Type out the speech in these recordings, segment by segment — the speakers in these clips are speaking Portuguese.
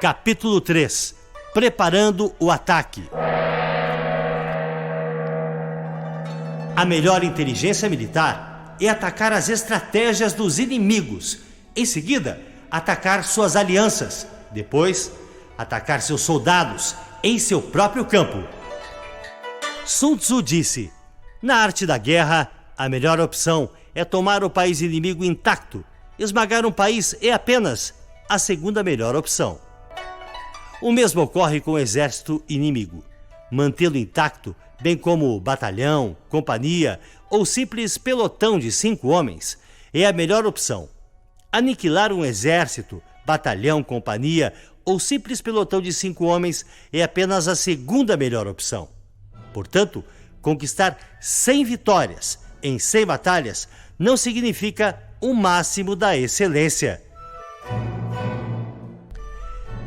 Capítulo 3. Preparando o ataque. A melhor inteligência militar é atacar as estratégias dos inimigos. Em seguida, atacar suas alianças. Depois, atacar seus soldados em seu próprio campo. Sun Tzu disse: na arte da guerra, a melhor opção é tomar o país inimigo intacto. Esmagar um país é apenas a segunda melhor opção. O mesmo ocorre com o exército inimigo. Mantê-lo intacto, bem como batalhão, companhia ou simples pelotão de 5 homens, é a melhor opção. Aniquilar um exército, batalhão, companhia ou simples pelotão de 5 homens é apenas a segunda melhor opção. Portanto, conquistar 100 vitórias em 100 batalhas não significa o máximo da excelência.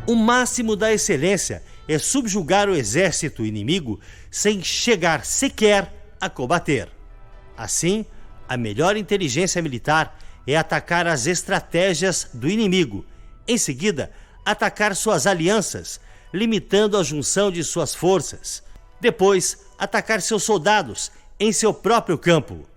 O máximo da excelência é subjugar o exército inimigo sem chegar sequer a combater. Assim, a melhor inteligência militar é atacar as estratégias do inimigo. Em seguida, atacar suas alianças, limitando a junção de suas forças. Depois, atacar seus soldados em seu próprio campo.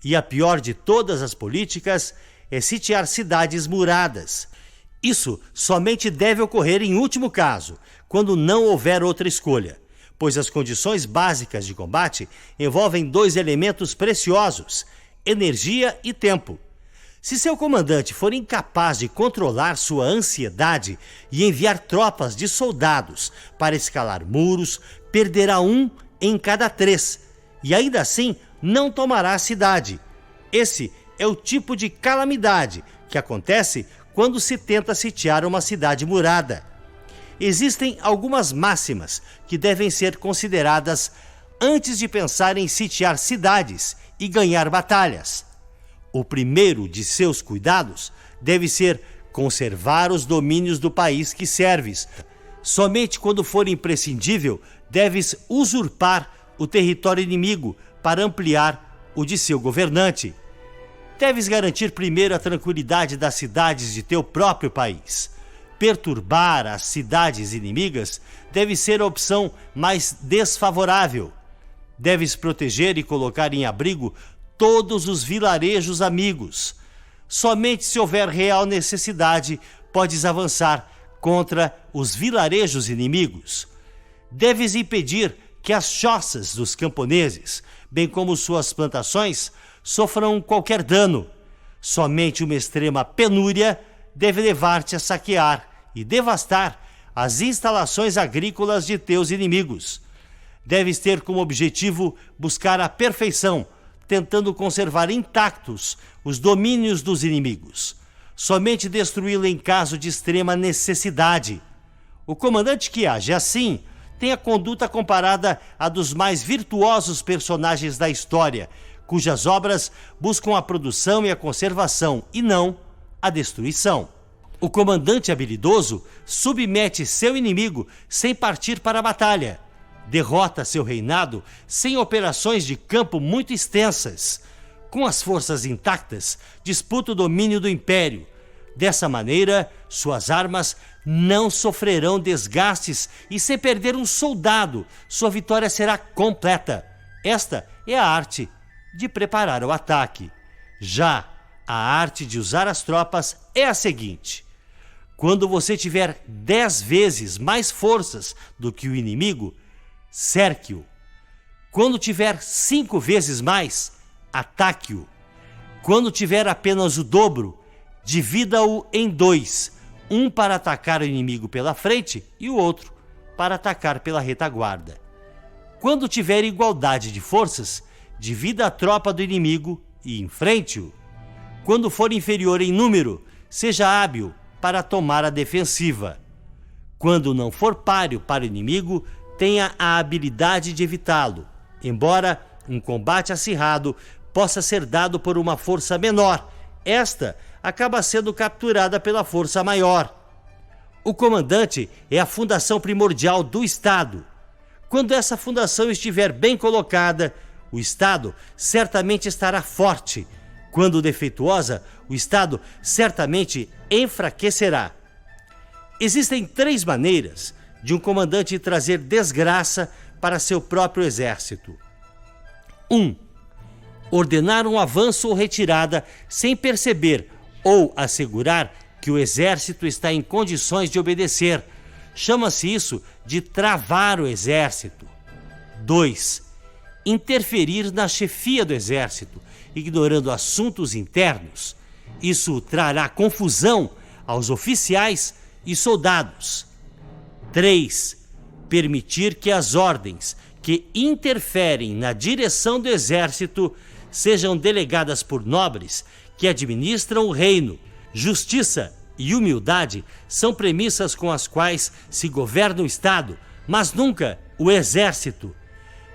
E a pior de todas as políticas é sitiar cidades muradas. Isso somente deve ocorrer em último caso, quando não houver outra escolha, pois as condições básicas de combate envolvem 2 elementos preciosos: energia e tempo. Se seu comandante for incapaz de controlar sua ansiedade e enviar tropas de soldados para escalar muros, perderá 1 em cada 3 e ainda assim não tomará a cidade. Esse é o tipo de calamidade que acontece quando se tenta sitiar uma cidade murada. Existem algumas máximas que devem ser consideradas antes de pensar em sitiar cidades e ganhar batalhas. O primeiro de seus cuidados deve ser conservar os domínios do país que serves. Somente quando for imprescindível, deves usurpar o território inimigo para ampliar o de seu governante. Deves garantir primeiro a tranquilidade das cidades de teu próprio país. Perturbar as cidades inimigas deve ser a opção mais desfavorável. Deves proteger e colocar em abrigo todos os vilarejos amigos. Somente se houver real necessidade, podes avançar contra os vilarejos inimigos. Deves impedir que as choças dos camponeses, bem como suas plantações, sofram qualquer dano. Somente uma extrema penúria deve levar-te a saquear e devastar as instalações agrícolas de teus inimigos. Deves ter como objetivo buscar a perfeição, tentando conservar intactos os domínios dos inimigos. Somente destruí-lo em caso de extrema necessidade. O comandante que age assim tem a conduta comparada à dos mais virtuosos personagens da história, cujas obras buscam a produção e a conservação e não a destruição. O comandante habilidoso submete seu inimigo sem partir para a batalha. Derrota seu reinado sem operações de campo muito extensas. Com as forças intactas, disputa o domínio do império. Dessa maneira, suas armas não sofrerão desgastes e, sem perder um soldado, sua vitória será completa. Esta é a arte de preparar o ataque. Já a arte de usar as tropas é a seguinte: quando você tiver 10 vezes mais forças do que o inimigo, cerque-o. Quando tiver 5 vezes mais, ataque-o. Quando tiver apenas o dobro, divida-o em 2, um para atacar o inimigo pela frente e o outro para atacar pela retaguarda. Quando tiver igualdade de forças, divida a tropa do inimigo e enfrente-o. Quando for inferior em número, seja hábil para tomar a defensiva. Quando não for páreo para o inimigo, tenha a habilidade de evitá-lo, embora um combate acirrado possa ser dado por uma força menor. Esta acaba sendo capturada pela força maior. O comandante é a fundação primordial do Estado. Quando essa fundação estiver bem colocada, o Estado certamente estará forte. Quando defeituosa, o Estado certamente enfraquecerá. Existem 3 maneiras de um comandante trazer desgraça para seu próprio exército. 1. Ordenar um avanço ou retirada sem perceber ou assegurar que o exército está em condições de obedecer. Chama-se isso de travar o exército. 2. Interferir na chefia do exército, ignorando assuntos internos. Isso trará confusão aos oficiais e soldados. 3. Permitir que as ordens que interferem na direção do exército sejam delegadas por nobres que administram o reino. Justiça e humildade são premissas com as quais se governa o Estado, mas nunca o exército.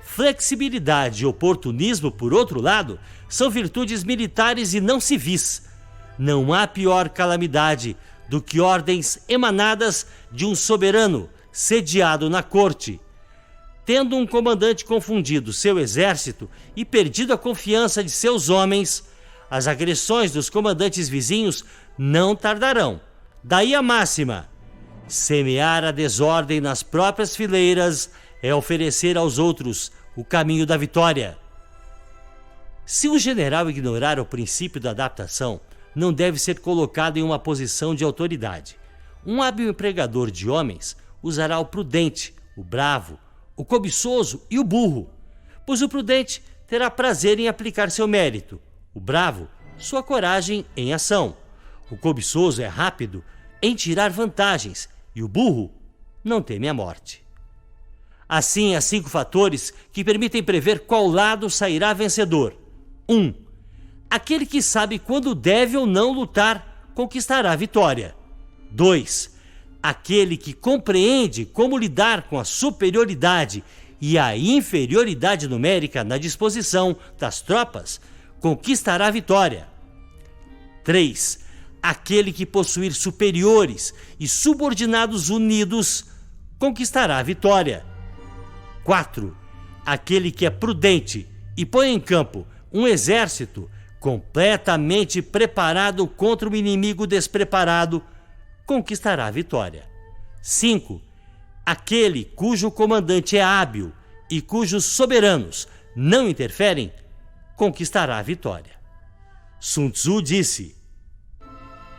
Flexibilidade e oportunismo, por outro lado, são virtudes militares e não civis. Não há pior calamidade do que ordens emanadas de um soberano sediado na corte. Tendo um comandante confundido seu exército e perdido a confiança de seus homens, as agressões dos comandantes vizinhos não tardarão. Daí a máxima: semear a desordem nas próprias fileiras é oferecer aos outros o caminho da vitória. Se o general ignorar o princípio da adaptação, não deve ser colocado em uma posição de autoridade. Um hábil empregador de homens usará o prudente, o bravo, o cobiçoso e o burro, pois o prudente terá prazer em aplicar seu mérito, o bravo, sua coragem em ação, o cobiçoso é rápido em tirar vantagens e o burro não teme a morte. Assim, há 5 fatores que permitem prever qual lado sairá vencedor. 1. Aquele que sabe quando deve ou não lutar conquistará a vitória. 2. Aquele que compreende como lidar com a superioridade e a inferioridade numérica na disposição das tropas conquistará a vitória. 3. Aquele que possuir superiores e subordinados unidos conquistará a vitória. 4. Aquele que é prudente e põe em campo um exército completamente preparado contra um inimigo despreparado conquistará a vitória. 5. Aquele cujo comandante é hábil e cujos soberanos não interferem conquistará a vitória. Sun Tzu disse: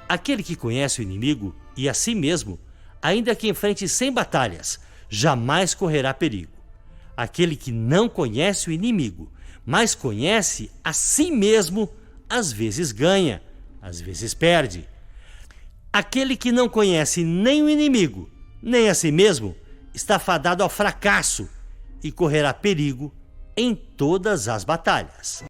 aquele que conhece o inimigo e a si mesmo, ainda que enfrente 100 batalhas, jamais correrá perigo. Aquele que não conhece o inimigo, mas conhece a si mesmo, às vezes ganha, às vezes perde. Aquele que não conhece nem o inimigo, nem a si mesmo, está fadado ao fracasso e correrá perigo em todas as batalhas.